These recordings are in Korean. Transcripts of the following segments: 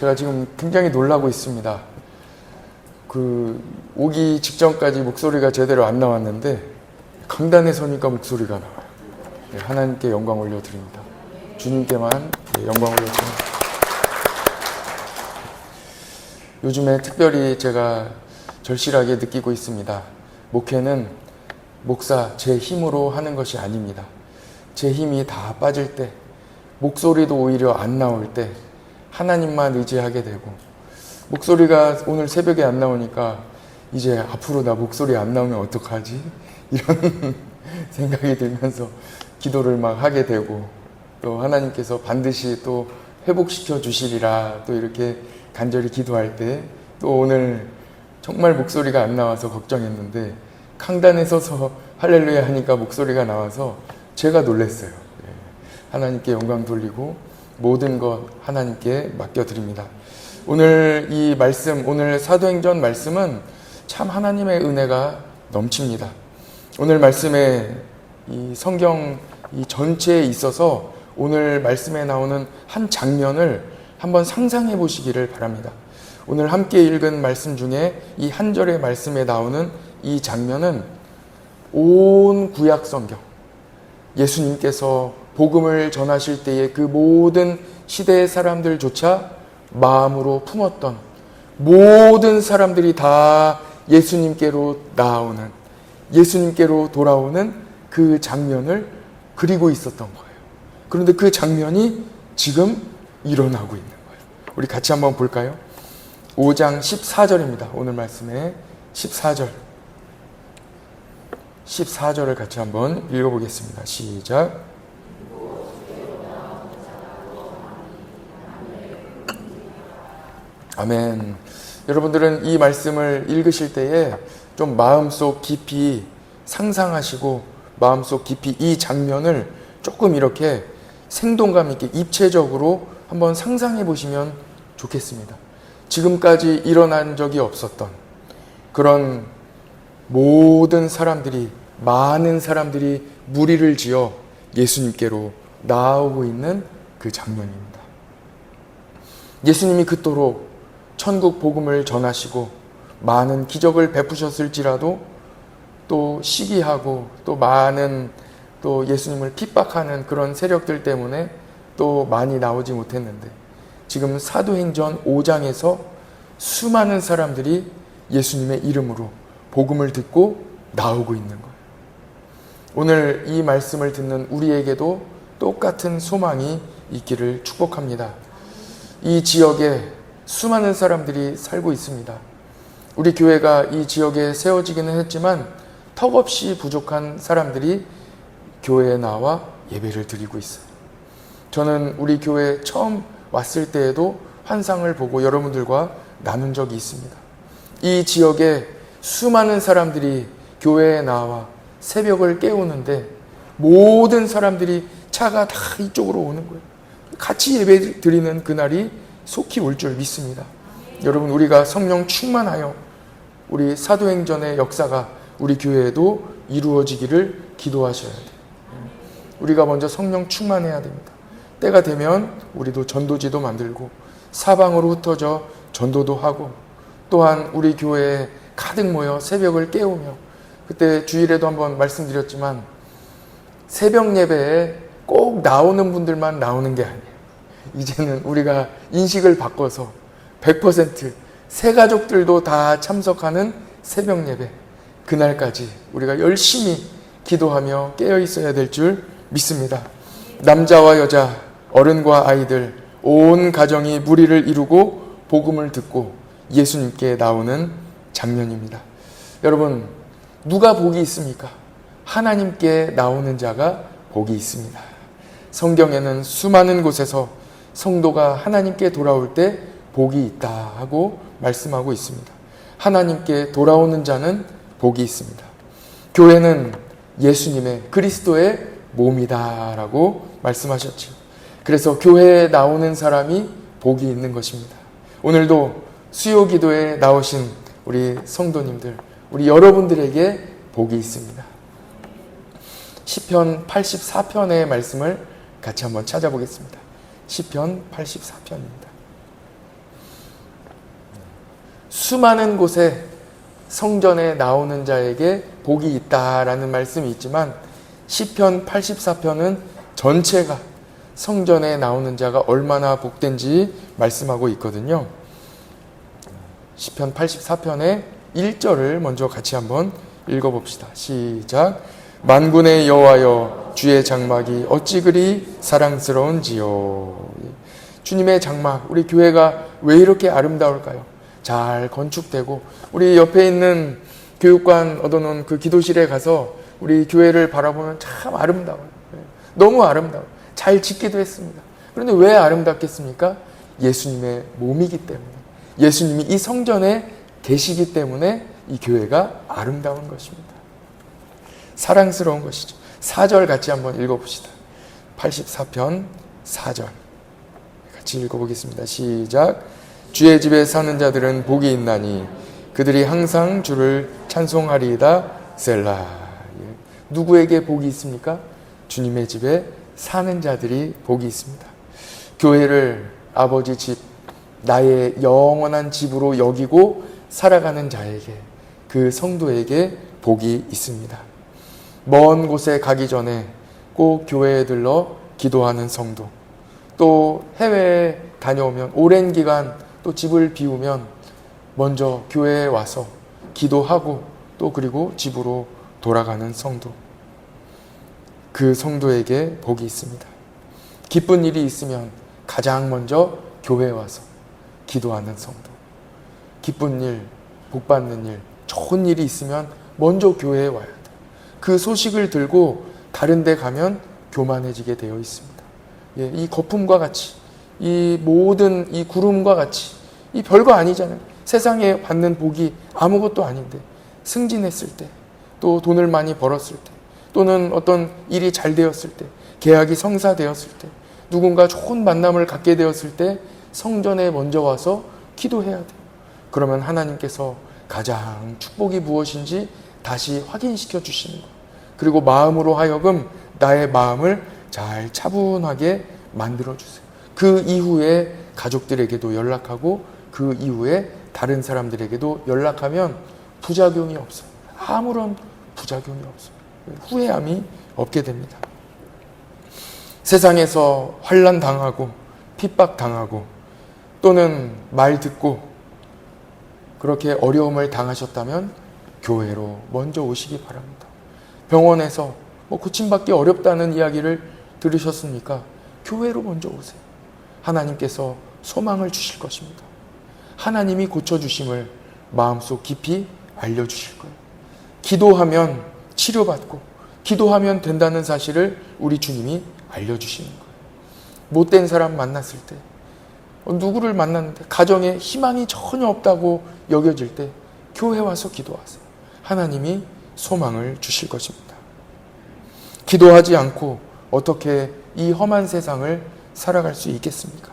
제가 지금 굉장히 놀라고 있습니다. 오기 직전까지 목소리가 제대로 안 나왔는데 강단에 서니까 목소리가 나와요. 하나님께 영광 올려드립니다. 주님께만 영광 올려드립니다. 요즘에 특별히 제가 절실하게 느끼고 있습니다. 목회는 목사 제 힘으로 하는 것이 아닙니다. 제 힘이 다 빠질 때, 목소리도 오히려 안 나올 때 하나님만 의지하게 되고, 목소리가 오늘 새벽에 안 나오니까 이제 앞으로 나 목소리 안 나오면 어떡하지? 이런 생각이 들면서 기도를 막 하게 되고, 또 하나님께서 반드시 또 회복시켜 주시리라 또 이렇게 간절히 기도할 때, 또 오늘 정말 목소리가 안 나와서 걱정했는데 강단에 서서 할렐루야 하니까 목소리가 나와서 제가 놀랐어요. 하나님께 영광 돌리고 모든 것 하나님께 맡겨드립니다. 오늘 이 말씀, 오늘 사도행전 말씀은 참 하나님의 은혜가 넘칩니다. 오늘 말씀에 이 성경 이 전체에 있어서 오늘 말씀에 나오는 한 장면을 한번 상상해 보시기를 바랍니다. 오늘 함께 읽은 말씀 중에 이 한 절의 말씀에 나오는 이 장면은 온 구약 성경, 예수님께서 복음을 전하실 때에 그 모든 시대의 사람들조차 마음으로 품었던 모든 사람들이 다 예수님께로 나아오는, 예수님께로 돌아오는 그 장면을 그리고 있었던 거예요. 그런데 그 장면이 지금 일어나고 있는 거예요. 우리 같이 한번 볼까요? 5장 14절입니다. 오늘 말씀의 14절을 같이 한번 읽어보겠습니다. 시작. 아멘. 여러분들은 이 말씀을 읽으실 때에 좀 마음속 깊이 상상하시고 마음속 깊이 이 장면을 조금 이렇게 생동감 있게 입체적으로 한번 상상해 보시면 좋겠습니다. 지금까지 일어난 적이 없었던 그런 모든 사람들이, 많은 사람들이 무리를 지어 예수님께로 나아오고 있는 그 장면입니다. 예수님이 그토록 천국 복음을 전하시고 많은 기적을 베푸셨을지라도 또 시기하고 또 많은 또 예수님을 핍박하는 그런 세력들 때문에 또 많이 나오지 못했는데, 지금 사도행전 5장에서 수많은 사람들이 예수님의 이름으로 복음을 듣고 나오고 있는 거예요. 오늘 이 말씀을 듣는 우리에게도 똑같은 소망이 있기를 축복합니다. 이 지역에 수많은 사람들이 살고 있습니다. 우리 교회가 이 지역에 세워지기는 했지만 턱없이 부족한 사람들이 교회에 나와 예배를 드리고 있어요. 저는 우리 교회에 처음 왔을 때에도 환상을 보고 여러분들과 나눈 적이 있습니다. 이 지역에 수많은 사람들이 교회에 나와 새벽을 깨우는데 모든 사람들이 차가 다 이쪽으로 오는 거예요. 같이 예배 드리는 그날이 속히 올 줄 믿습니다. 여러분, 우리가 성령 충만하여 우리 사도행전의 역사가 우리 교회에도 이루어지기를 기도하셔야 돼요. 우리가 먼저 성령 충만해야 됩니다. 때가 되면 우리도 전도지도 만들고 사방으로 흩어져 전도도 하고, 또한 우리 교회에 가득 모여 새벽을 깨우며, 그때 주일에도 한번 말씀드렸지만 새벽 예배에 꼭 나오는 분들만 나오는 게 아니에요. 이제는 우리가 인식을 바꿔서 100% 새 가족들도 다 참석하는 새벽 예배, 그날까지 우리가 열심히 기도하며 깨어 있어야 될 줄 믿습니다. 남자와 여자, 어른과 아이들, 온 가정이 무리를 이루고 복음을 듣고 예수님께 나오는 장면입니다. 여러분, 누가 복이 있습니까? 하나님께 나오는 자가 복이 있습니다. 성경에는 수많은 곳에서 성도가 하나님께 돌아올 때 복이 있다 하고 말씀하고 있습니다. 하나님께 돌아오는 자는 복이 있습니다. 교회는 예수님의, 그리스도의 몸이다라고 말씀하셨죠. 그래서 교회에 나오는 사람이 복이 있는 것입니다. 오늘도 수요 기도에 나오신 우리 성도님들, 우리 여러분들에게 복이 있습니다. 시편 84편의 말씀을 같이 한번 찾아보겠습니다. 시편 84편입니다. 수많은 곳에 성전에 나오는 자에게 복이 있다라는 말씀이 있지만 시편 84편은 전체가 성전에 나오는 자가 얼마나 복된지 말씀하고 있거든요. 시편 84편의 1절을 먼저 같이 한번 읽어봅시다. 시작. 만군의 여호와여, 주의 장막이 어찌 그리 사랑스러운지요. 주님의 장막, 우리 교회가 왜 이렇게 아름다울까요? 잘 건축되고 우리 옆에 있는 교육관 얻어놓은 그 기도실에 가서 우리 교회를 바라보면 참 아름다워요. 너무 아름다워요. 잘 짓기도 했습니다. 그런데 왜 아름답겠습니까? 예수님의 몸이기 때문에, 예수님이 이 성전에 계시기 때문에 이 교회가 아름다운 것입니다. 사랑스러운 것이죠. 4절 같이 한번 읽어봅시다. 84편 4절 같이 읽어보겠습니다. 시작. 주의 집에 사는 자들은 복이 있나니 그들이 항상 주를 찬송하리이다. 셀라. 누구에게 복이 있습니까? 주님의 집에 사는 자들이 복이 있습니다. 교회를 아버지 집, 나의 영원한 집으로 여기고 살아가는 자에게, 그 성도에게 복이 있습니다. 먼 곳에 가기 전에 꼭 교회에 들러 기도하는 성도, 또 해외에 다녀오면 오랜 기간 또 집을 비우면 먼저 교회에 와서 기도하고 또 그리고 집으로 돌아가는 성도, 그 성도에게 복이 있습니다. 기쁜 일이 있으면 가장 먼저 교회에 와서 기도하는 성도, 기쁜 일, 복 받는 일, 좋은 일이 있으면 먼저 교회에 와야 돼. 그 소식을 들고 다른 데 가면 교만해지게 되어 있습니다. 이 거품과 같이, 이 모든 이 구름과 같이, 이 별거 아니잖아요. 세상에 받는 복이 아무것도 아닌데 승진했을 때, 또 돈을 많이 벌었을 때, 또는 어떤 일이 잘 되었을 때, 계약이 성사되었을 때, 누군가 좋은 만남을 갖게 되었을 때 성전에 먼저 와서 기도해야 돼요. 그러면 하나님께서 가장 축복이 무엇인지 다시 확인시켜 주시는 거예요. 그리고 마음으로 하여금 나의 마음을 잘 차분하게 만들어 주세요. 그 이후에 가족들에게도 연락하고 그 이후에 다른 사람들에게도 연락하면 부작용이 없어요. 아무런 부작용이 없어요. 후회함이 없게 됩니다. 세상에서 환난 당하고 핍박 당하고 또는 말 듣고 그렇게 어려움을 당하셨다면 교회로 먼저 오시기 바랍니다. 병원에서 고침받기 어렵다는 이야기를 들으셨습니까? 교회로 먼저 오세요. 하나님께서 소망을 주실 것입니다. 하나님이 고쳐주심을 마음속 깊이 알려주실 거예요. 기도하면 치료받고 기도하면 된다는 사실을 우리 주님이 알려주시는 거예요. 못된 사람 만났을 때, 누구를 만났는데 가정에 희망이 전혀 없다고 여겨질 때 교회 와서 기도하세요. 하나님이 소망을 주실 것입니다. 기도하지 않고 어떻게 이 험한 세상을 살아갈 수 있겠습니까?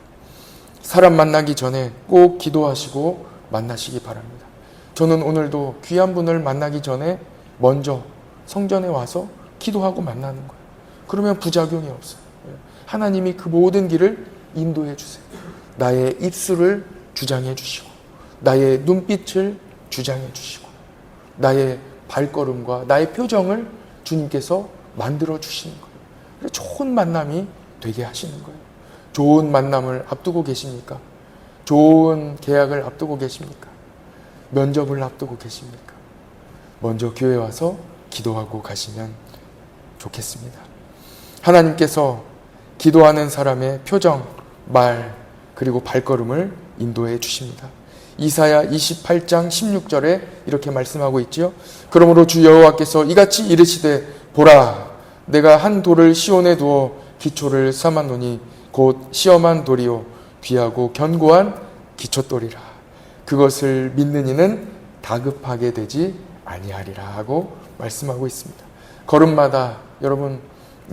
사람 만나기 전에 꼭 기도하시고 만나시기 바랍니다. 저는 오늘도 귀한 분을 만나기 전에 먼저 성전에 와서 기도하고 만나는 거예요. 그러면 부작용이 없어요. 하나님이 그 모든 길을 인도해 주세요. 나의 입술을 주장해 주시고 나의 눈빛을 주장해 주시고 나의 발걸음과 나의 표정을 주님께서 만들어 주시는 거예요. 좋은 만남이 되게 하시는 거예요. 좋은 만남을 앞두고 계십니까? 좋은 계약을 앞두고 계십니까? 면접을 앞두고 계십니까? 먼저 교회 와서 기도하고 가시면 좋겠습니다. 하나님께서 기도하는 사람의 표정, 말, 그리고 발걸음을 인도해 주십니다. 이사야 28장 16절에 이렇게 말씀하고 있지요. 그러므로 주 여호와께서 이같이 이르시되 보라, 내가 한 돌을 시온에 두어 기초를 삼았노니 곧 시험한 돌이요 귀하고 견고한 기초돌이라. 그것을 믿는 이는 다급하게 되지 아니하리라 하고 말씀하고 있습니다. 걸음마다 여러분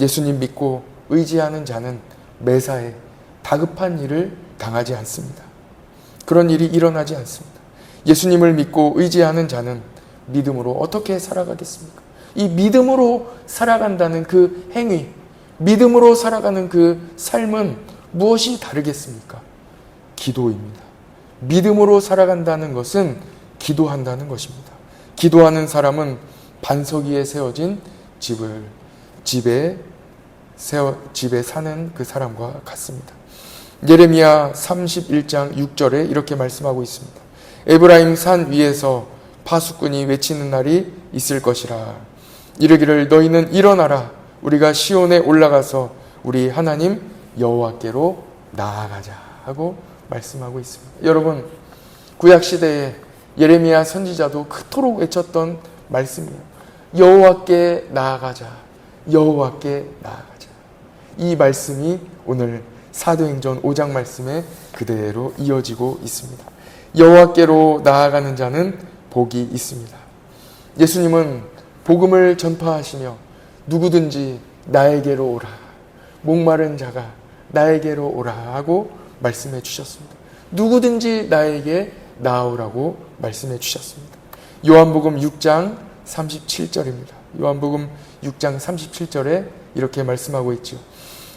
예수님 믿고 의지하는 자는 매사에 다급한 일을 당하지 않습니다. 그런 일이 일어나지 않습니다. 예수님을 믿고 의지하는 자는 믿음으로 어떻게 살아가겠습니까? 이 믿음으로 살아간다는 그 행위, 믿음으로 살아가는 그 삶은 무엇이 다르겠습니까? 기도입니다. 믿음으로 살아간다는 것은 기도한다는 것입니다. 기도하는 사람은 반석 위에 세워진 집에 사는 그 사람과 같습니다. 예레미야 31장 6절에 이렇게 말씀하고 있습니다. 에브라임 산 위에서 파수꾼이 외치는 날이 있을 것이라. 이르기를 너희는 일어나라. 우리가 시온에 올라가서 우리 하나님 여호와께로 나아가자 하고 말씀하고 있습니다. 여러분, 구약시대에 예레미야 선지자도 그토록 외쳤던 말씀이에요. 여호와께 나아가자. 여호와께 나아가자. 이 말씀이 오늘 사도행전 5장 말씀에 그대로 이어지고 있습니다. 여호와께로 나아가는 자는 복이 있습니다. 예수님은 복음을 전파하시며 누구든지 나에게로 오라. 목마른 자가 나에게로 오라 하고 말씀해 주셨습니다. 누구든지 나에게 나아오라고 말씀해 주셨습니다. 요한복음 6장 37절입니다. 요한복음 6장 37절에 이렇게 말씀하고 있죠.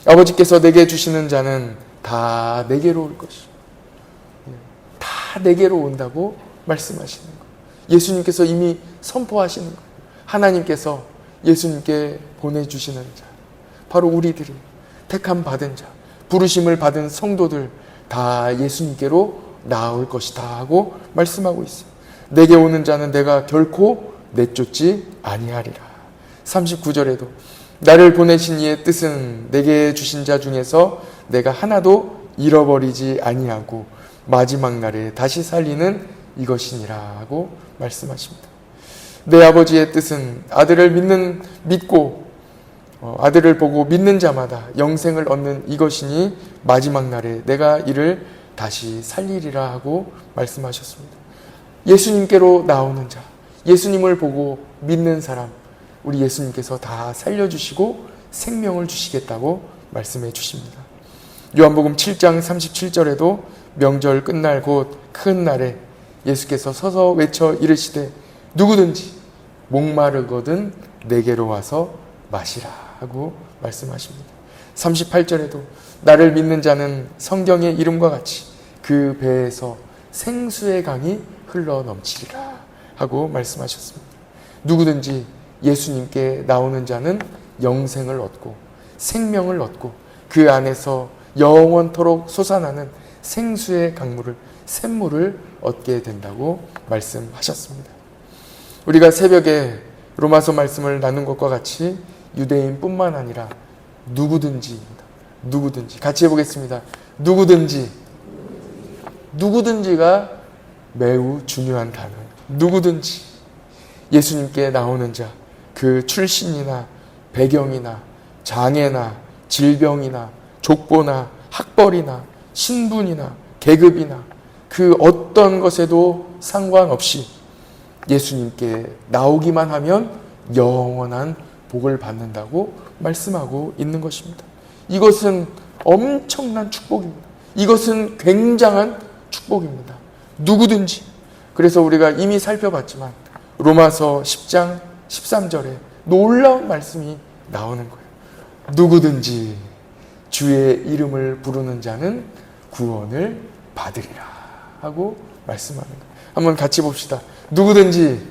아버지께서 내게 주시는 자는 다 내게로 올 것이요. 다 내게로 온다고 말씀하시는 거예요. 예수님께서 이미 선포하시는 거예요. 하나님께서 예수님께 보내주시는 자, 바로 우리들이 택함 받은 자, 부르심을 받은 성도들 다 예수님께로 나아올 것이다 하고 말씀하고 있어요. 내게 오는 자는 내가 결코 내쫓지 아니하리라. 39절에도 나를 보내신 이의 뜻은 내게 주신 자 중에서 내가 하나도 잃어버리지 아니하고 마지막 날에 다시 살리는 이것이니라 하고 말씀하십니다. 내 아버지의 뜻은 아들을 믿고 아들을 보고 믿는 자마다 영생을 얻는 이것이니 마지막 날에 내가 이를 다시 살리리라 하고 말씀하셨습니다. 예수님께로 나오는 자, 예수님을 보고 믿는 사람, 우리 예수님께서 다 살려주시고 생명을 주시겠다고 말씀해 주십니다. 요한복음 7장 37절에도 명절 끝날 곧 큰 날에 예수께서 서서 외쳐 이르시되 누구든지 목마르거든 내게로 와서 마시라 하고 말씀하십니다. 38절에도 나를 믿는 자는 성경의 이름과 같이 그 배에서 생수의 강이 흘러 넘치리라 하고 말씀하셨습니다. 누구든지 예수님께 나오는 자는 영생을 얻고 생명을 얻고 그 안에서 영원토록 솟아나는 생수의 강물을 샘물을 얻게 된다고 말씀하셨습니다. 우리가 새벽에 로마서 말씀을 나눈 것과 같이 유대인뿐만 아니라 누구든지입니다. 누구든지 같이 해보겠습니다. 누구든지가 매우 중요한 단어예요. 누구든지 예수님께 나오는 자, 그 출신이나 배경이나 장애나 질병이나 족보나 학벌이나 신분이나 계급이나 그 어떤 것에도 상관없이 예수님께 나오기만 하면 영원한 복을 받는다고 말씀하고 있는 것입니다. 이것은 엄청난 축복입니다. 이것은 굉장한 축복입니다. 누구든지. 그래서 우리가 이미 살펴봤지만 로마서 10장 13절에 놀라운 말씀이 나오는 거예요. 누구든지 주의 이름을 부르는 자는 구원을 받으리라 하고 말씀하는 거예요. 한번 같이 봅시다. 누구든지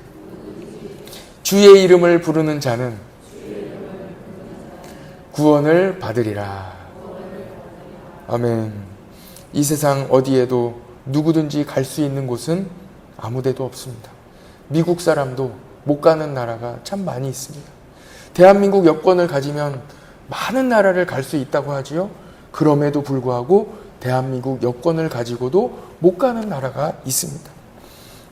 주의 이름을 부르는 자는 구원을 받으리라. 아멘. 이 세상 어디에도 누구든지 갈 수 있는 곳은 아무 데도 없습니다. 미국 사람도 못 가는 나라가 참 많이 있습니다. 대한민국 여권을 가지면 많은 나라를 갈 수 있다고 하지요. 그럼에도 불구하고 대한민국 여권을 가지고도 못 가는 나라가 있습니다.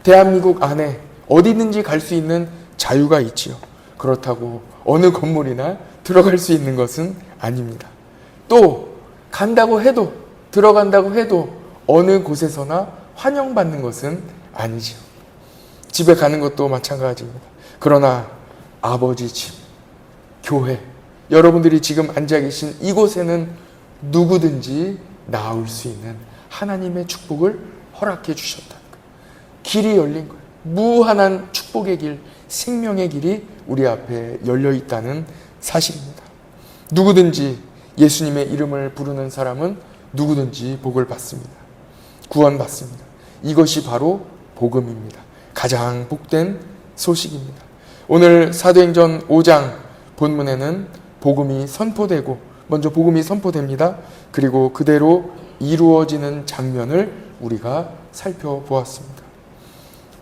대한민국 안에 어디든지 갈 수 있는 자유가 있지요. 그렇다고 어느 건물이나 들어갈 수 있는 것은 아닙니다. 또 간다고 해도 들어간다고 해도 어느 곳에서나 환영받는 것은 아니지요. 집에 가는 것도 마찬가지입니다. 그러나 아버지 집, 교회, 여러분들이 지금 앉아 계신 이곳에는 누구든지 나올 수 있는 하나님의 축복을 허락해 주셨다는 거예요. 길이 열린 거예요. 무한한 축복의 길, 생명의 길이 우리 앞에 열려 있다는 사실입니다. 누구든지 예수님의 이름을 부르는 사람은 누구든지 복을 받습니다. 구원받습니다. 이것이 바로 복음입니다. 가장 복된 소식입니다. 오늘 사도행전 5장 본문에는 복음이 선포되고, 먼저 복음이 선포됩니다. 그리고 그대로 이루어지는 장면을 우리가 살펴보았습니다.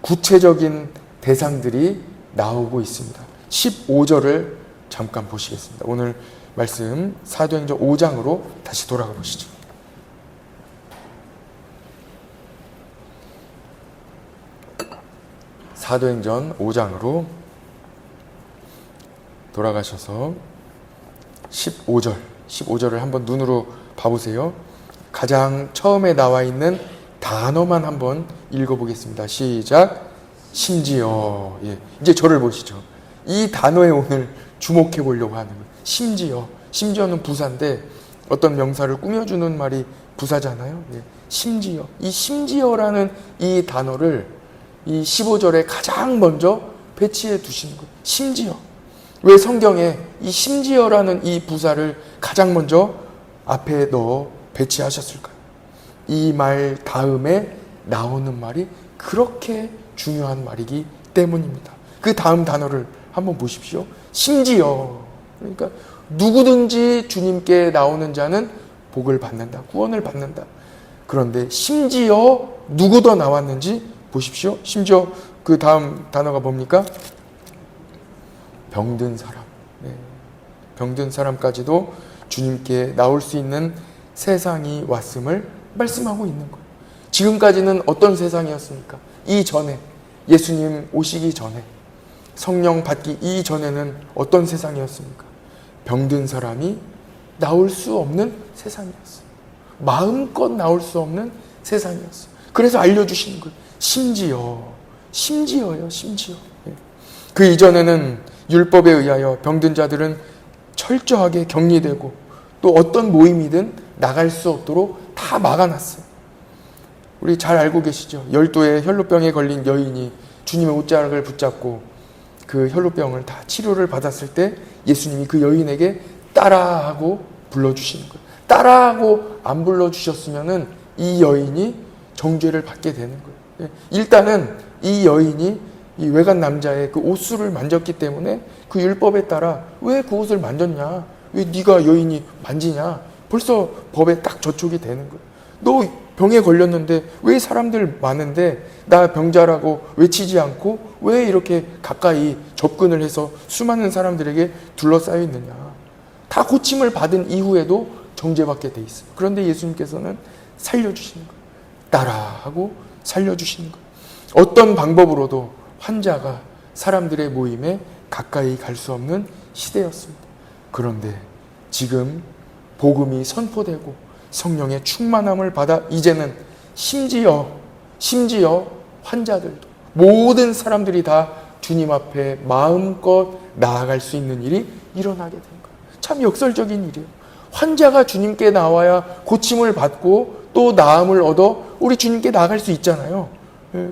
구체적인 대상들이 나오고 있습니다. 15절을 잠깐 보시겠습니다. 오늘 말씀 사도행전 5장으로 다시 돌아가 보시죠. 사도행전 5장으로 돌아가셔서 15절을 한번 눈으로 봐보세요. 가장 처음에 나와 있는 단어만 한번 읽어보겠습니다. 시작. 심지어. 예, 이제 저를 보시죠. 이 단어에 오늘 주목해 보려고 하는 거예요. 심지어. 심지어는 부사인데 어떤 명사를 꾸며주는 말이 부사잖아요. 예, 심지어. 이 심지어라는 이 단어를 이 15절에 가장 먼저 배치해 두시는 거예요. 심지어. 왜 성경에 이 심지어라는 이 부사를 가장 먼저 앞에 넣어 배치하셨을까요? 이 말 다음에 나오는 말이 그렇게 중요한 말이기 때문입니다. 그 다음 단어를 한번 보십시오. 심지어. 그러니까 누구든지 주님께 나오는 자는 복을 받는다. 구원을 받는다. 그런데 심지어 누구 더 나왔는지 보십시오. 심지어 그 다음 단어가 뭡니까? 병든 사람. 네. 병든 사람까지도 주님께 나올 수 있는 세상이 왔음을 말씀하고 있는 거예요. 지금까지는 어떤 세상이었습니까? 이전에, 예수님 오시기 전에, 성령 받기 이전에는 어떤 세상이었습니까? 병든 사람이 나올 수 없는 세상이었어요. 마음껏 나올 수 없는 세상이었어요. 그래서 알려주시는 거예요. 심지어요, 심지어. 그 이전에는 율법에 의하여 병든 자들은 철저하게 격리되고 또 어떤 모임이든 나갈 수 없도록 다 막아놨어요. 우리 잘 알고 계시죠? 12의 혈루병에 걸린 여인이 주님의 옷자락을 붙잡고 그 혈루병을 다 치료를 받았을 때 예수님이 그 여인에게 따라하고 불러주시는 거예요. 따라하고 안 불러주셨으면은 이 여인이 정죄를 받게 되는 거예요. 일단은 이 여인이 이 외간 남자의 그 옷술을 만졌기 때문에 그 율법에 따라 왜 그 옷을 만졌냐? 왜 네가 여인이 만지냐? 벌써 법에 딱 저촉이 되는 거예요. 너 병에 걸렸는데 왜 사람들 많은데 나 병자라고 외치지 않고 왜 이렇게 가까이 접근을 해서 수많은 사람들에게 둘러싸여 있느냐? 다 고침을 받은 이후에도 정죄받게 돼 있어요. 그런데 예수님께서는 살려주시는 거예요. 따라하고 살려주시는 거예요. 어떤 방법으로도 환자가 사람들의 모임에 가까이 갈 수 없는 시대였습니다. 그런데 지금 복음이 선포되고 성령의 충만함을 받아 이제는 심지어 환자들도 모든 사람들이 다 주님 앞에 마음껏 나아갈 수 있는 일이 일어나게 된 거예요. 참 역설적인 일이에요. 환자가 주님께 나와야 고침을 받고 또 나음을 얻어 우리 주님께 나아갈 수 있잖아요.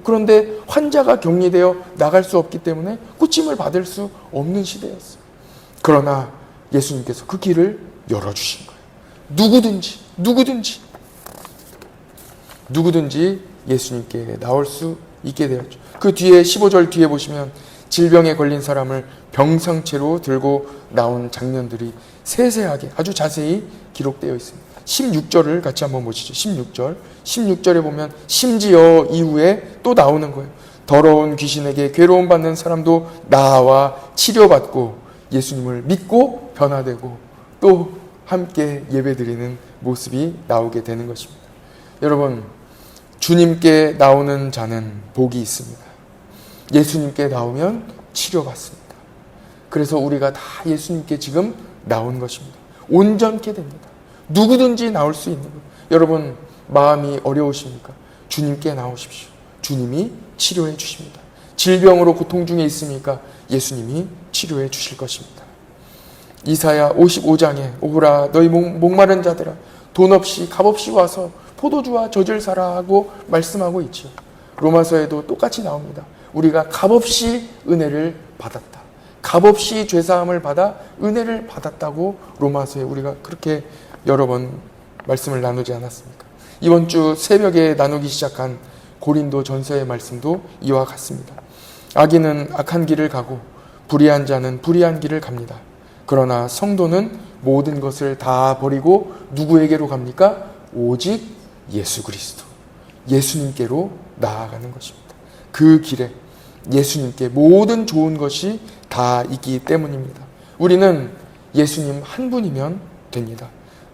그런데 환자가 격리되어 나갈 수 없기 때문에 고침을 받을 수 없는 시대였어요. 그러나 예수님께서 그 길을 열어주신 거예요. 누구든지 예수님께 나올 수 있게 되었죠. 그 뒤에 15절 뒤에 보시면 질병에 걸린 사람을 병상체로 들고 나온 장면들이 세세하게 아주 자세히 기록되어 있습니다. 16절을 같이 한번 보시죠. 16절에 보면 심지어 이후에 또 나오는 거예요. 더러운 귀신에게 괴로움 받는 사람도 나와 치료받고 예수님을 믿고 변화되고 또 함께 예배드리는 모습이 나오게 되는 것입니다. 여러분, 주님께 나오는 자는 복이 있습니다. 예수님께 나오면 치료받습니다. 그래서 우리가 다 예수님께 지금 나온 것입니다. 온전케 됩니다. 누구든지 나올 수 있는 거예요. 여러분, 마음이 어려우십니까? 주님께 나오십시오. 주님이 치료해 주십니다. 질병으로 고통 중에 있습니까? 예수님이 치료해 주실 것입니다. 이사야 55장에 오라 너희 목마른 자들아 돈 없이 값 없이 와서 포도주와 젖을 사라 하고 말씀하고 있죠. 로마서에도 똑같이 나옵니다. 우리가 값 없이 은혜를 받았다. 값 없이 죄사함을 받아 은혜를 받았다고 로마서에 우리가 그렇게 여러 번 말씀을 나누지 않았습니까? 이번 주 새벽에 나누기 시작한 고린도 전서의 말씀도 이와 같습니다. 악인은 악한 길을 가고 불의한 자는 불의한 길을 갑니다. 그러나 성도는 모든 것을 다 버리고 누구에게로 갑니까? 오직 예수 그리스도, 예수님께로 나아가는 것입니다. 그 길에 예수님께 모든 좋은 것이 다 있기 때문입니다. 우리는 예수님 한 분이면 됩니다.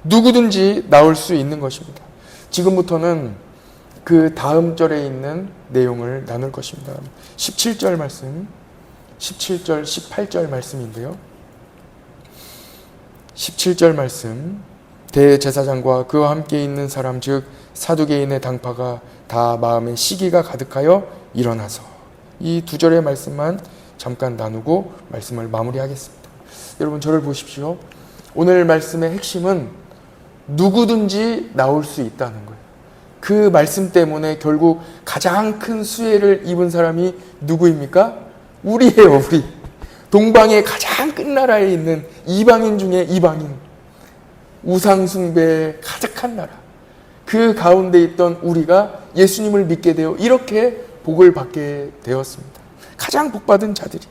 누구든지 나올 수 있는 것입니다. 지금부터는 그 다음 절에 있는 내용을 나눌 것입니다. 17절 말씀, 17절, 18절 말씀인데요. 17절 말씀, 대제사장과 그와 함께 있는 사람 즉 사두개인의 당파가 다 마음에 시기가 가득하여 일어나서, 이 두 절의 말씀만 잠깐 나누고 말씀을 마무리하겠습니다. 여러분 저를 보십시오. 오늘 말씀의 핵심은 누구든지 나올 수 있다는 거예요. 그 말씀 때문에 결국 가장 큰 수혜를 입은 사람이 누구입니까? 우리예요, 우리. 동방의 가장 끝나라에 있는 이방인 중에 이방인, 우상숭배에 가득한 나라, 그 가운데 있던 우리가 예수님을 믿게 되어 이렇게 복을 받게 되었습니다. 가장 복받은 자들이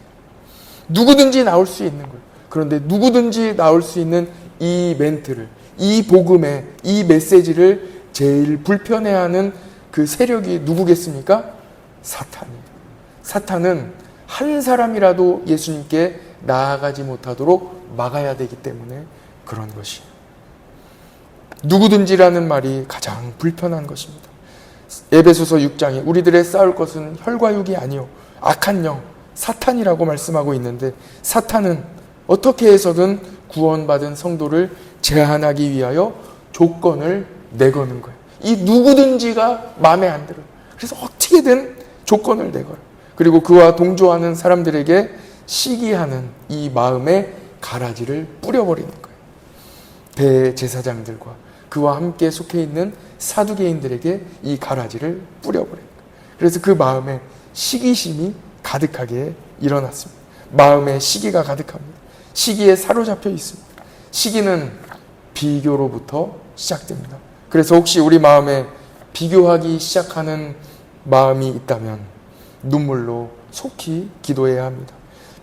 누구든지 나올 수 있는 거예요. 그런데 누구든지 나올 수 있는 이 멘트를, 이 복음의 이 메시지를 제일 불편해하는 그 세력이 누구겠습니까? 사탄이에요. 사탄은 한 사람이라도 예수님께 나아가지 못하도록 막아야 되기 때문에 그런 것이에요. 누구든지라는 말이 가장 불편한 것입니다. 에베소서 6장에 우리들의 싸울 것은 혈과 육이 아니요 악한 영, 사탄이라고 말씀하고 있는데, 사탄은 어떻게 해서든 구원받은 성도를 제한하기 위하여 조건을 내거는 거예요. 이 누구든지가 마음에 안 들어요. 그래서 어떻게든 조건을 내거요. 그리고 그와 동조하는 사람들에게 시기하는 이 마음의 가라지를 뿌려버리는 거예요. 대제사장들과 그와 함께 속해 있는 사두개인들에게 이 가라지를 뿌려버려요. 그래서 그 마음에 시기심이 가득하게 일어났습니다. 마음에 시기가 가득합니다. 시기에 사로잡혀 있습니다. 시기는 비교로부터 시작됩니다. 그래서 혹시 우리 마음에 비교하기 시작하는 마음이 있다면 눈물로 속히 기도해야 합니다.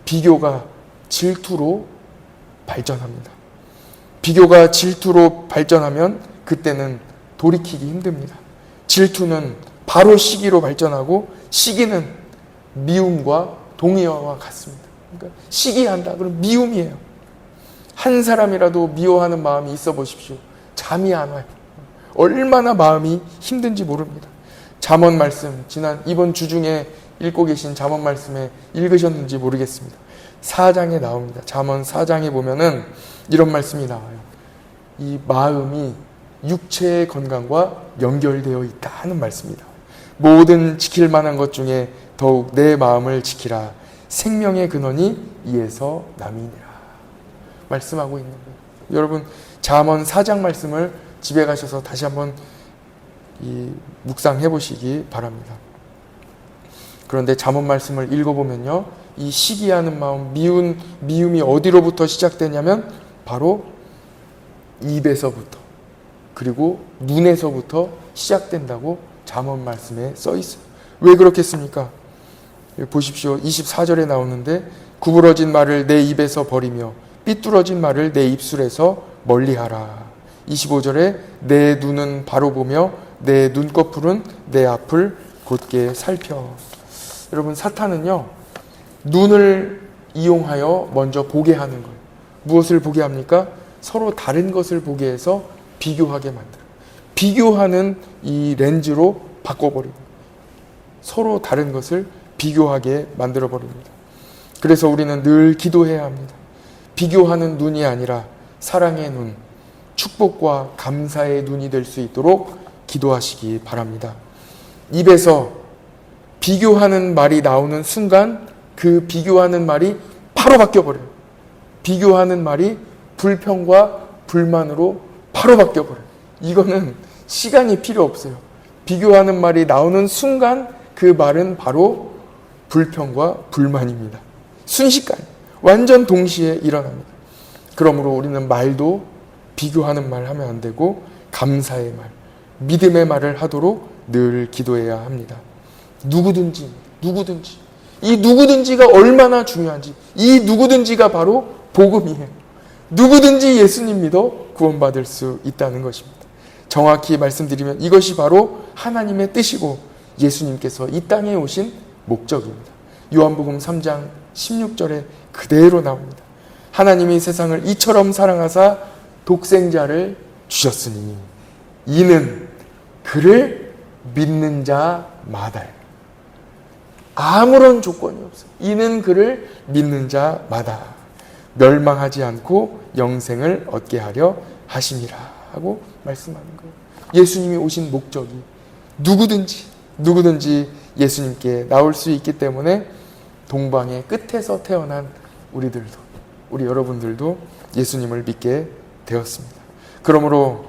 비교가 질투로 발전합니다. 비교가 질투로 발전하면 그때는 돌이키기 힘듭니다. 질투는 바로 시기로 발전하고 시기는 미움과 동의어와 같습니다. 그러니까 시기한다 그럼 미움이에요. 한 사람이라도 미워하는 마음이 있어 보십시오. 잠이 안 와요. 얼마나 마음이 힘든지 모릅니다. 잠언 말씀, 이번 주 중에 읽고 계신 잠언 말씀에 읽으셨는지 모르겠습니다. 4장에 나옵니다. 잠언 4장에 보면은 이런 말씀이 나와요. 이 마음이 육체의 건강과 연결되어 있다 하는 말씀이다. 모든 지킬 만한 것 중에 더욱 내 마음을 지키라. 생명의 근원이 이에서 남이니라. 말씀하고 있는 거예요. 여러분 잠언 4장 말씀을 집에 가셔서 다시 한번 묵상해 보시기 바랍니다. 그런데 잠언 말씀을 읽어보면요, 이 시기하는 마음, 미움이 어디로부터 시작되냐면 바로 입에서부터 그리고 눈에서부터 시작된다고 잠언 말씀에 써 있어요. 왜 그렇겠습니까? 보십시오. 24절에 나오는데 구부러진 말을 내 입에서 버리며 삐뚤어진 말을 내 입술에서 멀리하라. 25절에 내 눈은 바로 보며 내 눈꺼풀은 내 앞을 곧게 살펴. 여러분 사탄은요, 눈을 이용하여 먼저 보게 하는 거예요. 무엇을 보게 합니까? 서로 다른 것을 보게 해서 비교하게 만들어요. 비교하는 이 렌즈로 바꿔버립니다. 서로 다른 것을 비교하게 만들어버립니다. 그래서 우리는 늘 기도해야 합니다. 비교하는 눈이 아니라 사랑의 눈, 축복과 감사의 눈이 될 수 있도록 기도하시기 바랍니다. 입에서 비교하는 말이 나오는 순간 그 비교하는 말이 바로 바뀌어버려요. 비교하는 말이 불평과 불만으로 바로 바뀌어버려요. 이거는 시간이 필요 없어요. 비교하는 말이 나오는 순간 그 말은 바로 불평과 불만입니다. 순식간에 완전 동시에 일어납니다. 그러므로 우리는 말도 비교하는 말 하면 안 되고 감사의 말, 믿음의 말을 하도록 늘 기도해야 합니다. 누구든지 이 누구든지가 얼마나 중요한지, 이 누구든지가 바로 복음이에요. 누구든지 예수님 믿어 구원받을 수 있다는 것입니다. 정확히 말씀드리면 이것이 바로 하나님의 뜻이고 예수님께서 이 땅에 오신 목적입니다. 요한복음 3장 16절에 그대로 나옵니다. 하나님이 세상을 이처럼 사랑하사 독생자를 주셨으니 이는 그를 믿는 자마다요. 아무런 조건이 없어요. 이는 그를 믿는 자마다 멸망하지 않고 영생을 얻게 하려 하심이라 하고 말씀하는 거예요. 예수님이 오신 목적이 누구든지 예수님께 나올 수 있기 때문에 동방의 끝에서 태어난 우리 여러분들도 예수님을 믿게 되었습니다. 그러므로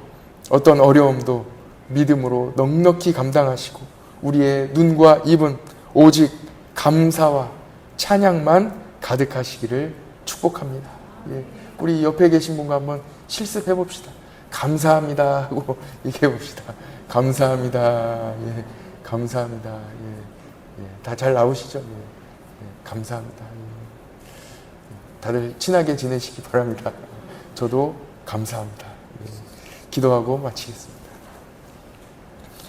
어떤 어려움도 믿음으로 넉넉히 감당하시고 우리의 눈과 입은 오직 감사와 찬양만 가득하시기를 축복합니다. 예, 우리 옆에 계신 분과 한번 실습해 봅시다. 감사합니다 하고 얘기해 봅시다. 감사합니다. 예, 감사합니다. 예, 다 잘 나오시죠? 예, 감사합니다. 다들 친하게 지내시기 바랍니다. 저도 감사합니다. 기도하고 마치겠습니다.